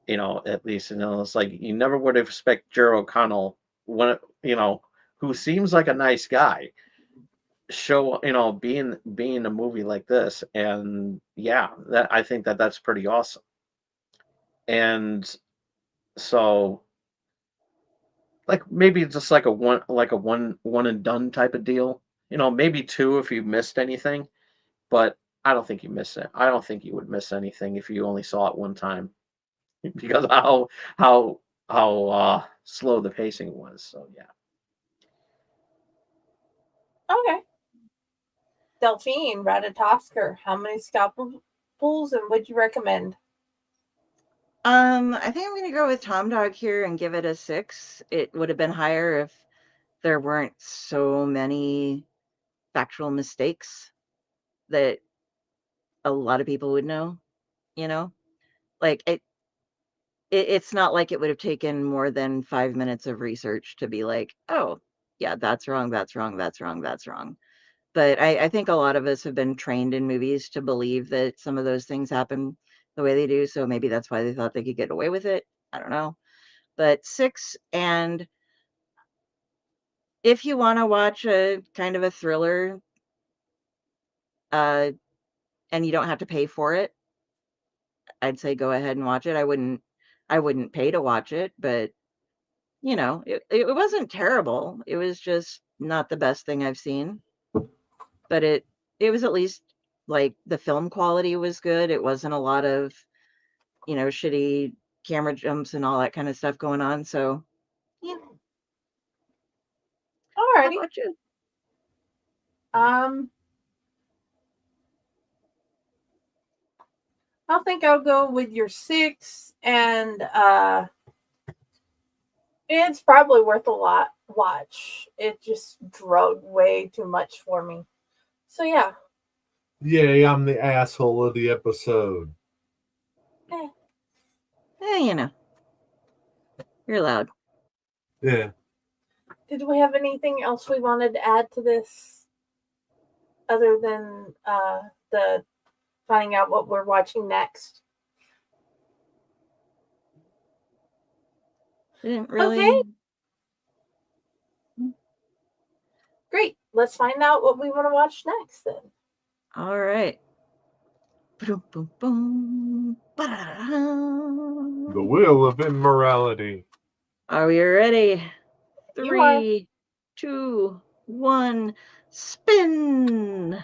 At least it's like you never would expect Jerry O'Connell, when who seems like a nice guy, show being a movie like this. And yeah, that I think that's pretty awesome. And so, like, maybe just like a one and done type of deal, maybe two if you missed anything. But I don't think you miss it. I don't think you would miss anything if you only saw it one time, because how slow the pacing was. So yeah. Okay. Delphine, Ratatosker, how many scalpels and would you recommend? I think I'm gonna go with Tom Dog here and give it a 6. It would have been higher if there weren't so many factual mistakes that a lot of people would know. You know, like it's not like it would have taken more than 5 minutes of research to be like, oh, yeah, that's wrong, that's wrong, that's wrong, that's wrong. But I think a lot of us have been trained in movies to believe that some of those things happen the way they do. So maybe that's why they thought they could get away with it. I don't know. But 6, and if you want to watch a kind of a thriller, uh, and you don't have to pay for it, I'd say go ahead and watch it. I wouldn't pay to watch it, but it wasn't terrible. It was just not the best thing I've seen. But it was at least, like, the film quality was good. It wasn't a lot of, shitty camera jumps and all that kind of stuff going on. So yeah. How Alrighty. about you? I think I'll go with your 6, and it's probably worth a lot watch. It just drug way too much for me. So yeah. Yay, I'm the asshole of the episode. You're loud. Yeah. Did we have anything else we wanted to add to this other than the finding out what we're watching next? Didn't really. Okay. Great. Let's find out what we want to watch next then. All right. Boom, boom, boom. Ba-da-da-da. The Wheel of Immorality. Are we ready? You are. 3, 2, 1, spin.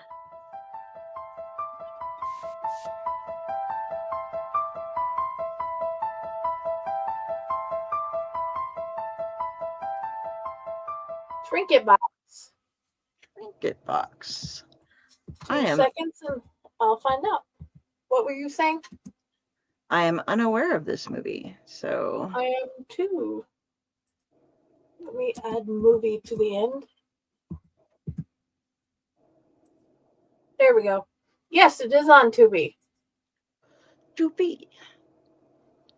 Trinket box. Trinket box. 2 seconds and I'll find out. What were you saying? I am unaware of this movie, so. I am too. Let me add movie to the end. There we go. Yes, it is on Tubi. Tubi.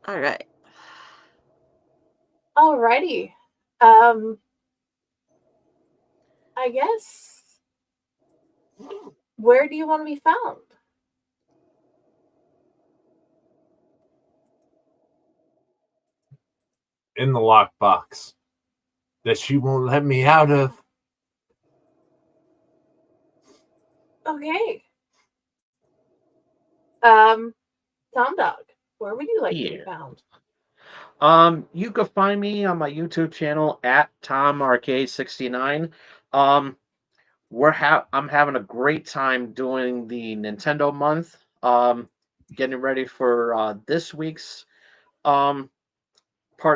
All right. Alrighty. I guess. Where do you want to be found? In the lockbox that she won't let me out of. Okay. Tom Dog, where would you like to be found? You can find me on my YouTube channel at TomArcade69. I'm having a great time doing the Nintendo month. Getting ready for this week's part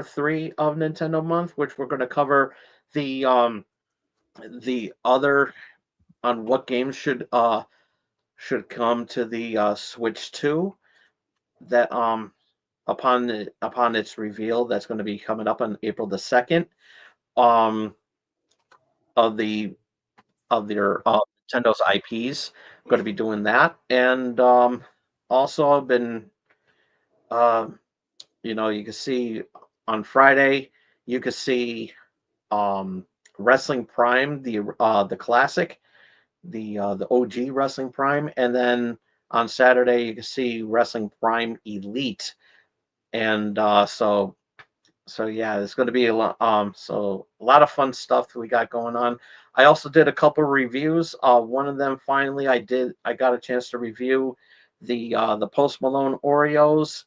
3 of Nintendo month, which we're going to cover the other on what games should come to the Switch 2 that upon its reveal that's going to be coming up on April the 2nd um of their Nintendo's IPs. Going to be doing that, and also I've been you can see on Friday you can see Wrestling Prime, the classic, the OG Wrestling Prime, and then on Saturday you can see Wrestling Prime Elite, and so yeah, it's going to be a lot. So a lot of fun stuff that we got going on. I also did a couple reviews. One of them finally I got a chance to review the Post Malone Oreos.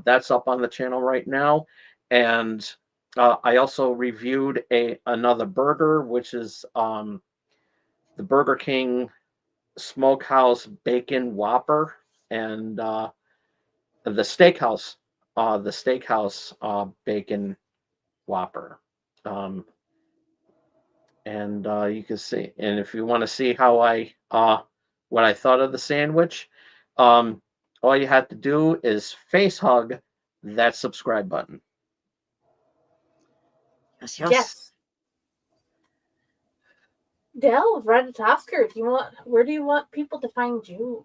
That's up on the channel right now, and I also reviewed another burger, which is the Burger King Smokehouse Bacon Whopper, and the Steakhouse Bacon Whopper. And you can see, and if you want to see how what I thought of the sandwich, all you have to do is face hug that subscribe button. Yes. Del, Reddit Oscar, where do you want people to find you?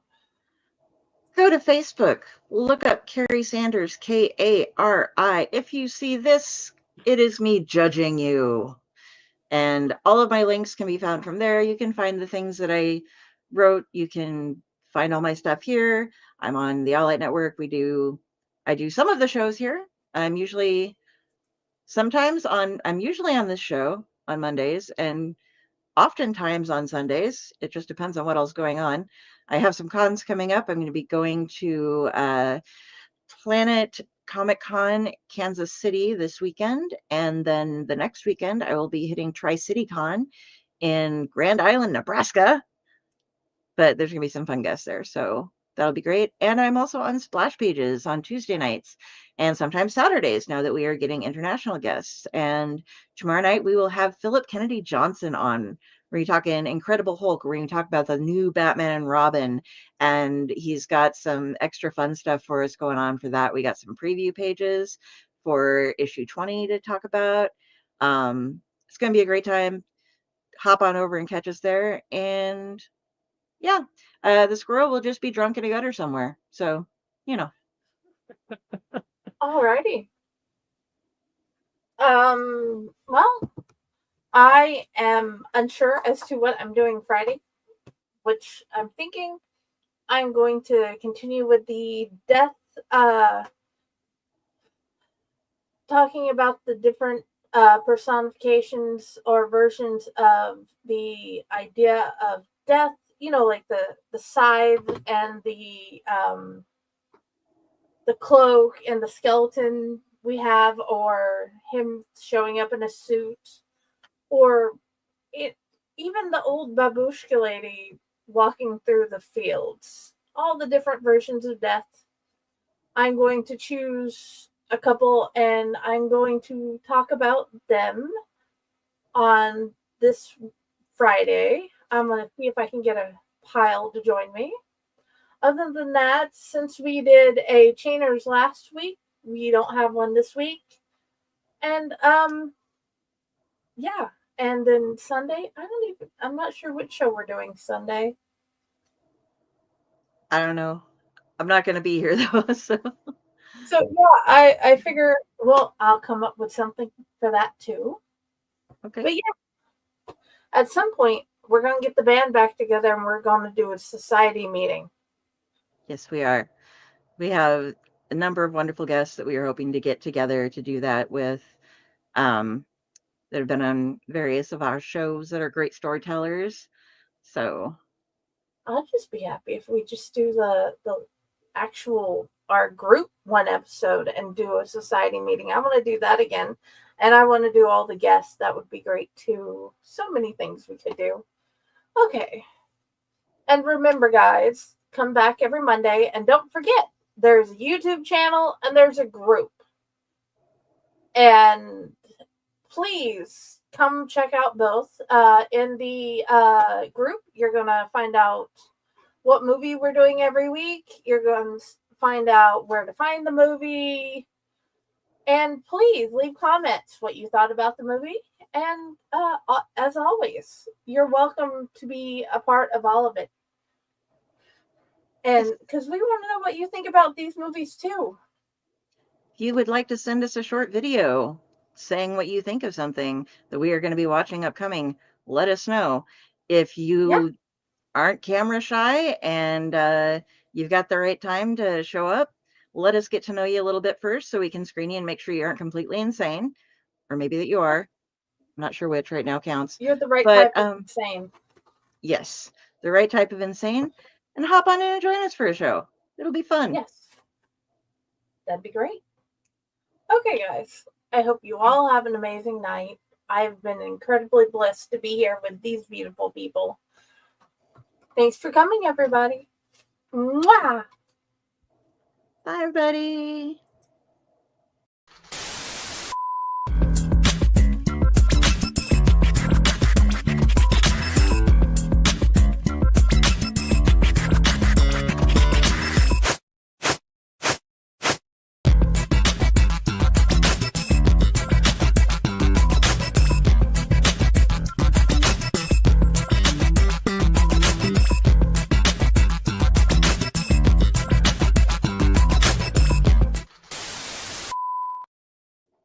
Go to Facebook, look up Carrie Sanders, Kari. If you see this, it is me judging you. And all of my links can be found from there. You can find the things that I wrote. You can find all my stuff here. I'm on the All Out Network. I do some of the shows here. I'm usually on this show on Mondays and oftentimes on Sundays. It just depends on what else is going on. I have some cons coming up. I'm going to be going to Planet Comic Con Kansas City this weekend, and then the next weekend I will be hitting Tri-City Con in Grand Island, Nebraska. But there's going to be some fun guests there, so that'll be great. And I'm also on Splash Pages on Tuesday nights and sometimes Saturdays now that we are getting international guests. And tomorrow night we will have Philip Kennedy Johnson on. We're talking Incredible Hulk. We're going to talk about the new Batman and Robin, and he's got some extra fun stuff for us going on for that. We got some preview pages for issue 20 to talk about. It's going to be a great time. Hop on over and catch us there. And yeah, the squirrel will just be drunk in a gutter somewhere. So, Alrighty. Well, I am unsure as to what I'm doing Friday, which I'm thinking I'm going to continue with the death, talking about the different personifications or versions of the idea of death, like the scythe and the cloak and the skeleton we have, or him showing up in a suit, or even the old babushka lady walking through the fields. All the different versions of death. I'm going to choose a couple and I'm going to talk about them on this Friday. I'm going to see if I can get a pile to join me. Other than that, since we did a Chainers last week, we don't have one this week. And yeah. And then Sunday, I'm not sure which show we're doing Sunday. I don't know. I'm not going to be here though. So yeah, I figure, well, I'll come up with something for that too. Okay. But yeah, at some point, we're going to get the band back together and we're going to do a society meeting. Yes, we are. We have a number of wonderful guests that we are hoping to get together to do that with. That have been on various of our shows that are great storytellers. So I'll just be happy if we just do the actual our group one episode and do a society meeting. I want to do that again, and I want to do all the guests. That would be great too. So many things we could do. Okay, and remember, guys, come back every Monday, and don't forget there's a YouTube channel and there's a group, and please come check out both. In the group, you're gonna find out what movie we're doing every week. You're going to find out where to find the movie. And please leave comments what you thought about the movie. And as always, you're welcome to be a part of all of it. And because we want to know what you think about these movies too. If you would like to send us a short video saying what you think of something that we are going to be watching upcoming, let us know. If you aren't camera shy and you've got the right time to show up, let us get to know you a little bit first so we can screen you and make sure you aren't completely insane, or maybe that you are. I'm not sure which right now counts. You're the right type of insane. Yes, the right type of insane, and hop on in and join us for a show. It'll be fun. Yes, that'd be great. Okay, guys, I hope you all have an amazing night. I've been incredibly blessed to be here with these beautiful people. Thanks for coming, everybody. Mwah! Bye, everybody.